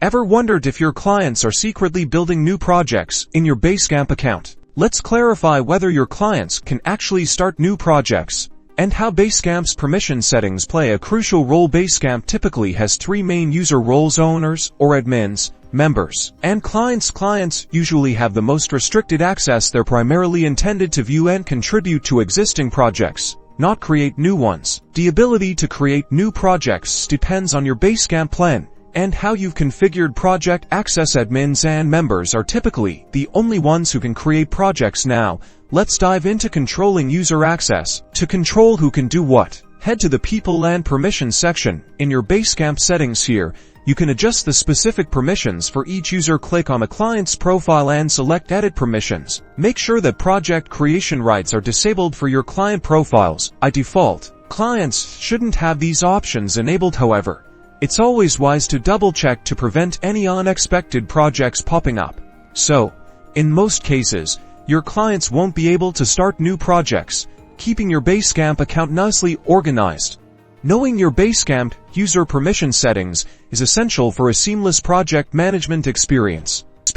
Ever wondered if your clients are secretly building new projects in your Basecamp account? Let's clarify whether your clients can actually start new projects and how Basecamp's permission settings play a crucial role. Basecamp typically has three main user roles: owners or admins, members, and clients. Clients usually have the most restricted access. They're primarily intended to view and contribute to existing projects, not create new ones. The ability to create new projects depends on your Basecamp plan and how you've configured project access. Admins and members are typically the only ones who can create projects. Now, let's dive into controlling user access. To control who can do what, head to the People and Permissions section in your Basecamp settings. Here, you can adjust the specific permissions for each user. Click on a client's profile and select Edit Permissions. Make sure that project creation rights are disabled for your client profiles. By default, clients shouldn't have these options enabled. However, it's always wise to double-check to prevent any unexpected projects popping up. So, in most cases, your clients won't be able to start new projects, keeping your Basecamp account nicely organized. Knowing your Basecamp user permission settings is essential for a seamless project management experience.